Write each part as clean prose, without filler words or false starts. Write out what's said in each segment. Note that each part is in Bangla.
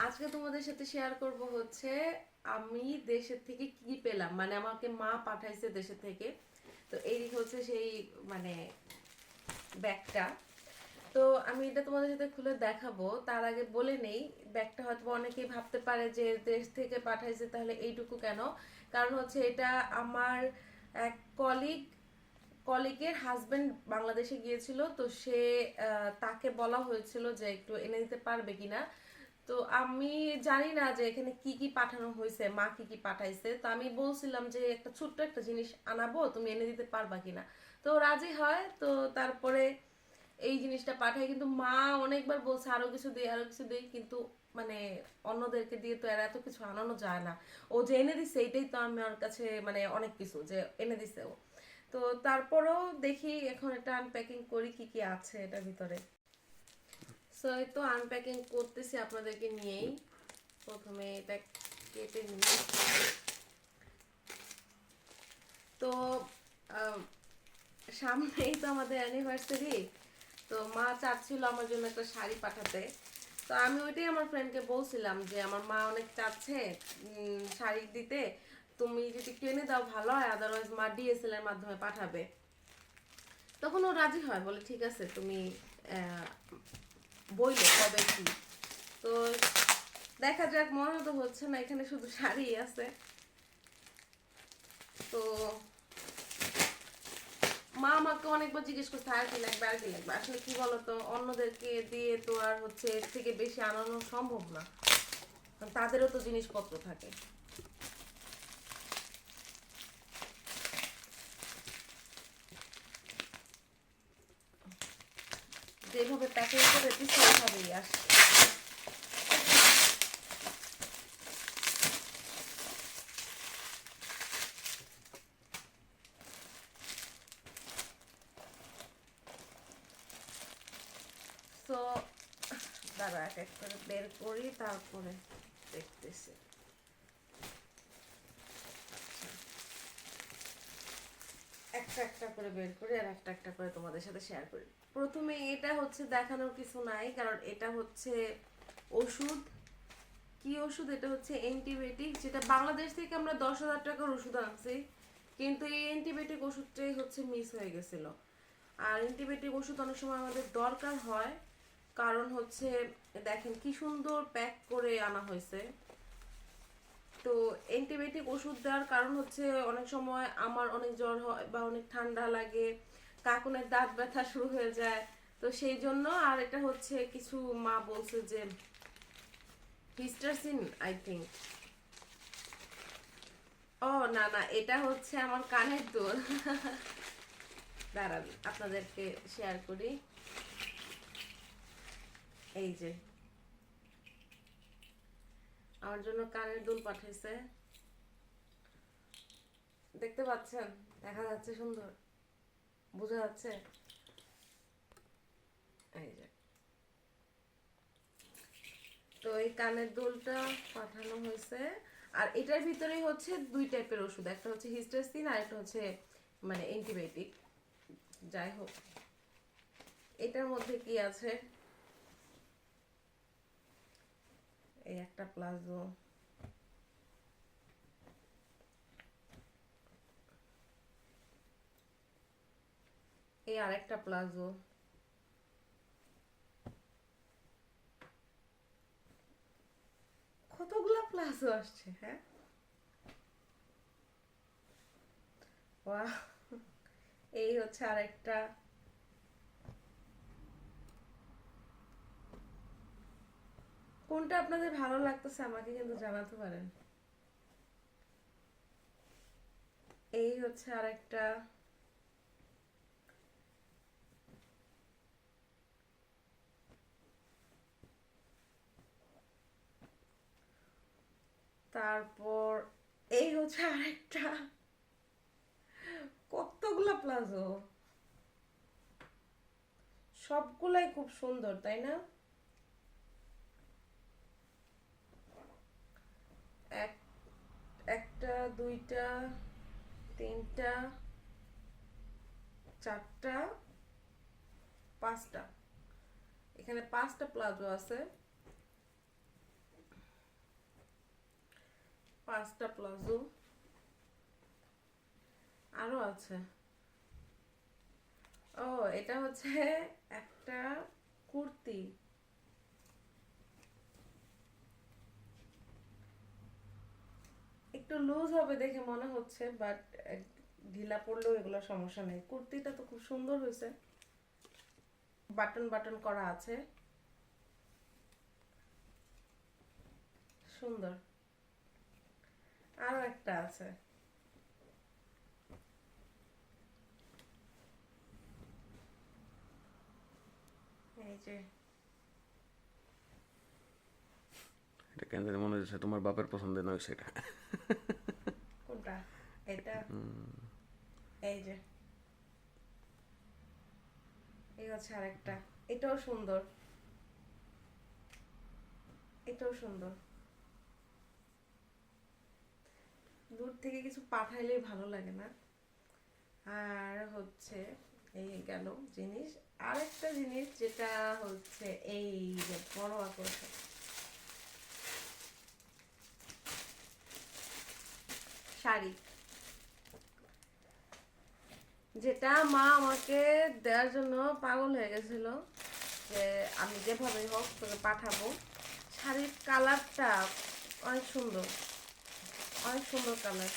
আজকে তোমাদের সাথে শেয়ার করব হচ্ছে আমি দেশের থেকে কি পেলাম, মানে আমাকে মা পাঠাইছে দেশের থেকে। তো এই হচ্ছে সেই মানে ব্যাগটা। তো আমি এটা তোমাদের সাথে খুলে দেখাবো, তার আগে বলে নেই ব্যাগটা হয়তো অনেকেই ভাবতে পারে যে দেশ থেকে পাঠাইছে তাহলে এইটুকু কেন। কারণ হচ্ছে এটা আমার এক কলিগের হাজবেন্ড বাংলাদেশে গিয়েছিল, তো সে তাকে বলা হয়েছিল যে একটু এনে দিতে পারবে কিনা। তো আমি জানি না যে এখানে কি কি পাঠানো হয়েছে, মা কি কি পাঠাইছে। তো আমি বলছিলাম যে একটা ছোট্ট একটা জিনিস আনাবো, তুমি এনে দিতে পারবা কিনা। তো রাজি হয়। তো তারপরে এই জিনিসটা পাঠায়, কিন্তু মা অনেকবার বলছে আরো কিছু দিই আরো কিছু দিই, কিন্তু মানে অন্যদেরকে দিয়ে তো এর এত কিছু আনানো যায় না। ও যে এনে দিছে এইটাই তো আমার কাছে মানে অনেক কিছু যে এনে দিছে ও। তো তারপরেও দেখি এখন এটা আনপ্যাকিং করি কি কি আছে এটার ভিতরে। সো এই তো আনপ্যাকিং করতেছি আপনাদেরকে নিয়েই। প্রথমে এটা কেটে নিই। তো আম, সামনেই তো আমাদের অ্যানিভার্সারি। তো মা চাচ্ছিল আমার জন্য একটা শাড়ি পাঠাতে। তো আমি ওইটাই আমার ফ্রেন্ডকে বলছিলাম যে আমার মা অনেক চাচ্ছে শাড়ি দিতে, তুমি যদি কিনে দাও ভালো হয়, আদারওয়াইজ মা ডিএসএল এর মাধ্যমে পাঠাবে। তখন ও রাজি হয়, বলে ঠিক আছে তুমি আহ, বইলো কবে কি। তো দেখা যাক, মনে তো হচ্ছে না এখানে শুধু শাড়ি আছে। তো মা আমাকে অনেকবার জিজ্ঞেস করছে আর কি লাগবে আর কি লাগবে। আসলে কি বলতো, অন্যদেরকে দিয়ে তো আর হচ্ছে এর থেকে বেশি আনানো সম্ভব না, কারণ তাদেরও তো জিনিসপত্র থাকে। যেভাবে প্যাকেজ করে দিচ্ছে ওইভাবেই আসছে। তো দাঁড়া এক এক করে বের করি, তারপরে দেখতেছি। একটা একটা করে বের করি আর একটা একটা করে তোমাদের সাথে শেয়ার করি। প্রথমে এটা হচ্ছে দেখানোর কিছু নাই, কারণ এটা হচ্ছে ওষুধ। কি ওষুধ? এটা হচ্ছে অ্যান্টিবায়োটিক, যেটা বাংলাদেশ থেকে আমরা 10,000 টাকার ওষুধ আনছি, কিন্তু এই অ্যান্টিবায়োটিক ওষুধটাই হচ্ছে মিস হয়ে গেছিল। আর অ্যান্টিবায়োটিক ওষুধ অনেক সময় আমাদের দরকার হয়, কারণ হচ্ছে দেখেন কি সুন্দর প্যাক করে আনা হয়েছে। তো অ্যান্টিবায়োটিক ওষুধ দেওয়ার কারণ হচ্ছে অনেক সময় আমার অনেক জ্বর হয় বা অনেক ঠান্ডা লাগে, কাকুনের দাঁত ব্যথা শুরু হয়ে যায়। তো সেই জন্য। আর এটা হচ্ছে কিছু মা বলছে যে হিস্টাসিন, আই থিঙ্ক। ও না না, এটা হচ্ছে আমার কানের দুল। দাঁড়ান আপনাদেরকে শেয়ার করি। এই যে আমার জন্য কানের দুল পাঠাইছে, দেখতে পাচ্ছেন? দেখা যাচ্ছে সুন্দর, বোঝা যাচ্ছে? এই যে, তো এই কানের দুলটা পাঠানো হয়েছে। আর এটার ভিতরেই হচ্ছে দুই টাইপের ওষুধ, একটা হচ্ছে হিস্টাসিন আর একটা হচ্ছে মানে অ্যান্টিবায়োটিক। যাই হোক, এটার মধ্যে কি আছে? এই একটা প্লাজো, এই আরেকটা প্লাজো, কতগুলা প্লাজো আসছে, হ্যাঁ। বাহ, এই হচ্ছে আরেকটা। কোনটা আপনাদের ভালো লাগতেছে আমাকে কিন্তু জানাতে পারেন। এই হচ্ছে আরেকটা। তারপর এই হচ্ছে আরেকটা। কতগুলা প্লাজো, সবগুলাই খুব সুন্দর, তাই না? এক একটা, দুইটা, তিনটা, চারটা, পাঁচটা। এখানে পাঁচটা প্লাজো আছে। 5টা প্লাজো আরো আছে। ও এটা হচ্ছে একটা কুর্তি, একটু লুজ হবে দেখে মনে হচ্ছে, বাট ঢিলা পড়লেও এগুলো সমস্যা নেই। কুর্তিটা তো খুব সুন্দর হয়েছে, বাটন বাটন করা আছে, সুন্দর। আরো একটা আছে, এই যে এটা কেন জানি মনে হচ্ছে তোমার বাপের পছন্দের নয় সেটা। কোনটা? এটা, এই যে এই হচ্ছে আরেকটা, এটাও সুন্দর, এটাও সুন্দর। দূর থেকে কিছু পাঠাইলেই ভালো লাগে না। আর হচ্ছে এই গেল জিনিস। আরেকটা জিনিস যেটা হচ্ছে এই যে বড় আকর্ষণ, শাড়ি, যেটা মা আমাকে দেওয়ার জন্য পাগল হয়ে গেছিল, যে আমি যেভাবে হোক তোকে পাঠাবো। শাড়ির কালারটা অনেক সুন্দর, অনেক সুন্দর কালার।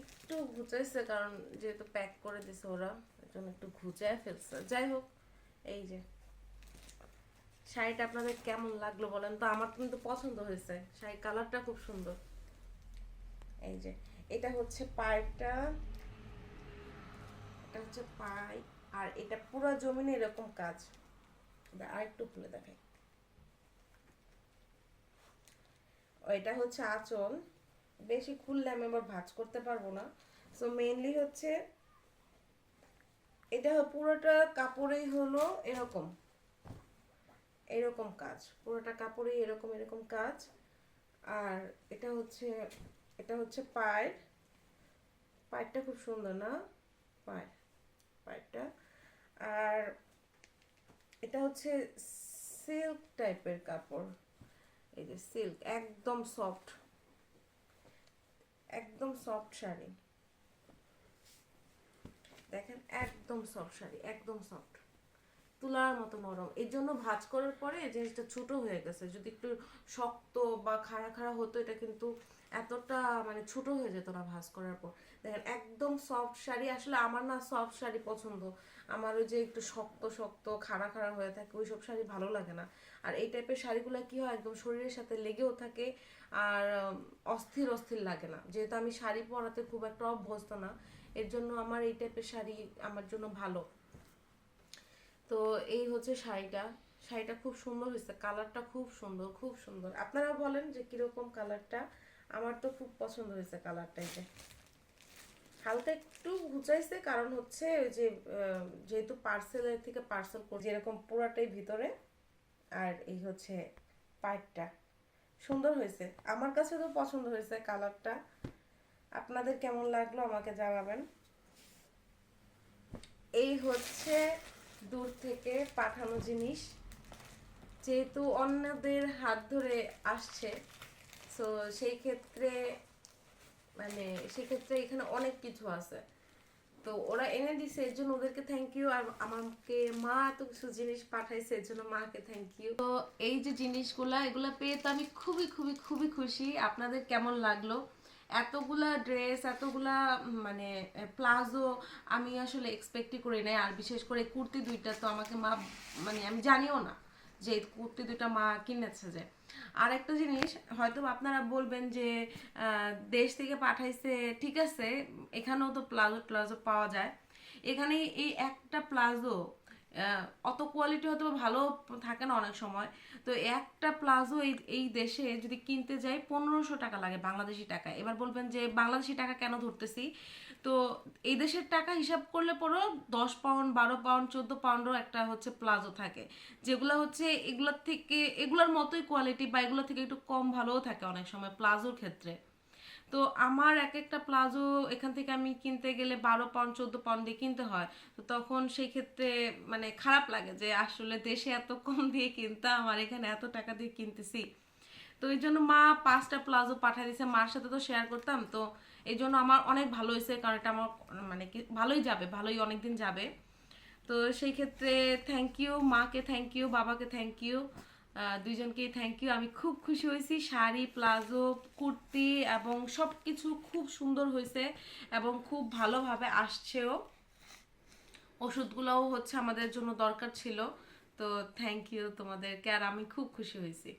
একটু ঘুচাইছে কারণ যেহেতু প্যাক করে দিছে ওরা, এর জন্য একটু ঘুচায় ফেলছে। যাই হোক, এই যে শাড়িটা আপনাদের কেমন লাগলো বলেন তো? আমার কিন্তু পছন্দ হয়েছে, শাড়ি কালারটা খুব সুন্দর। এই যে এটা হচ্ছে পাড়টা, এটা হচ্ছে পাই, আর এটা পুরো জমিনে এরকম কাজ। আর একটু খুলে দেখাই, এটা হচ্ছে আঁচল। বেশি খুললে আমি আবার ভাঁজ করতে পারবো না, সো মেইনলি হচ্ছে এটা পুরোটা কাপড়েই হলো এরকম এরকম কাজ, পুরোটা কাপড়েই এরকম এরকম কাজ। আর এটা হচ্ছে পায়ের, পায়েরটা খুব সুন্দর না? পায়ের, পায়েরটা। আর এটা হচ্ছে সিল্ক টাইপের কাপড়, এই যে সিল্ক, একদম সফট, একদম সফট শাড়ি। দেখেন একদম সফট শাড়ি, একদম সফট, তুলার মতো নরম। এই জন্য ভাঁজ করার পরে এই জিনিসটা ছোট হয়ে গেছে। যদি একটু শক্ত বা খাড়া খাড়া হতো এটা কিন্তু এতটা মানে ছোট হয়ে যেত না ভাঁজ করার পর। দেখেন একদম সফট শাড়ি। আসলে আমার না সফট শাড়ি পছন্দ, আমার ওই যে একটু শক্ত শক্ত খাড়া খাড়া হয়ে থাকে ওইসব শাড়ি ভালো লাগে না। আর এই টাইপের শাড়িগুলো কি হয়, একদম শরীরের সাথে লেগেও থাকে, আর অস্থির অস্থির লাগে না। যেহেতু আমি শাড়ি পরাতে খুব একটা অভ্যস্ত না, এর জন্য আমার এই টাইপের শাড়ি আমার জন্য ভালো। তো এই হচ্ছে শাড়িটা, শাড়িটা খুব সুন্দর হয়েছে, কালারটা খুব সুন্দর, খুব সুন্দর। আপনারা বলেন যে কিরকম কালারটা? আমার তো খুব পছন্দ হয়েছে কালারটা। এই যে হালকা একটু ঘুচাইছে কারণ হচ্ছে ওই যে যেহেতু পার্সেলের থেকে পার্সেল করে যেরকম পুরাটাই ভিতরে। আর এই হচ্ছে পাইপটা সুন্দর হয়েছে, আমার কাছে তো পছন্দ হয়েছে কালারটা। আপনাদের কেমন লাগলো আমাকে জানাবেন। এই হচ্ছে দূর থেকে পাঠানো জিনিস, যেহেতু অন্যদের হাত ধরে আসছে, সো সেই ক্ষেত্রে মানে সেক্ষেত্রে এখানে অনেক কিছু আছে। তো ওরা এনে দিছে এর জন্য ওদেরকে থ্যাংক ইউ। আর আমাকে মা এত কিছু জিনিস পাঠাইছে এর জন্য মাকে থ্যাংক ইউ। তো এই যে জিনিসগুলা এগুলা পেয়ে তো আমি খুবই খুবই খুবই খুশি। আপনাদের কেমন লাগলো? এতগুলা ড্রেস, এতগুলা মানে প্লাজো আমি আসলে এক্সপেক্টই করি নাই। আর বিশেষ করে কুর্তি দুইটা তো আমাকে মা মানে আমি জানিও না যে কুর্তি দুইটা মা কিনেছে। যে আর একটা জিনিস হয়তো আপনারা বলবেন যে দেশ থেকে পাঠাইছে, ঠিক আছে, এখানেও তো প্লাজো প্লাজো পাওয়া যায়। এখানে এই একটা প্লাজো অত কোয়ালিটি হয়তো ভালো থাকে না অনেক সময়। তো একটা প্লাজো এই দেশে যদি কিনতে যাই 1500 টাকা লাগে বাংলাদেশি টাকায়। এবার বলবেন যে বাংলাদেশি টাকা কেন ধরতেছি, তো এই দেশের টাকা হিসাব করলে পরও 10 পাউন্ড 12 পাউন্ড 14 পাউন্ডও একটা হচ্ছে প্লাজো থাকে, যেগুলো হচ্ছে এগুলোর থেকে এগুলোর মতোই কোয়ালিটি বা এগুলো থেকে একটু কম ভালোও থাকে অনেক সময় প্লাজোর ক্ষেত্রে। তো আমার এক একটা প্লাজো এখান থেকে আমি কিনতে গেলে 12 পাউন্ড 14 পাউন্ড দিয়ে কিনতে হয়। তো তখন সেই ক্ষেত্রে মানে খারাপ লাগে যে আসলে দেশে এত কম দিয়ে কিনতাম আর এখানে এত টাকা দিয়ে কিনতেছি। তো এই জন্য মা 5টা প্লাজো পাঠিয়ে দিয়েছে, মার সাথে তো শেয়ার করতাম, তো এই জন্য আমার অনেক ভালো হয়েছে, কারণ এটা আমার মানে কি ভালোই যাবে, ভালোই অনেকদিন যাবে। তো সেই ক্ষেত্রে থ্যাংক ইউ মাকে, থ্যাংক ইউ বাবাকে, থ্যাংক ইউ দুইজনকেই থ্যাংক ইউ। আমি খুব খুশি হয়েছি, শাড়ি প্লাজো কুর্তি এবং সব কিছু খুব সুন্দর হয়েছে এবং খুব ভালোভাবে আসছেও। ওষুধগুলোও হচ্ছে আমাদের জন্য দরকার ছিল। তো থ্যাংক ইউ তোমাদেরকে, আর আমি খুব খুশি হয়েছি।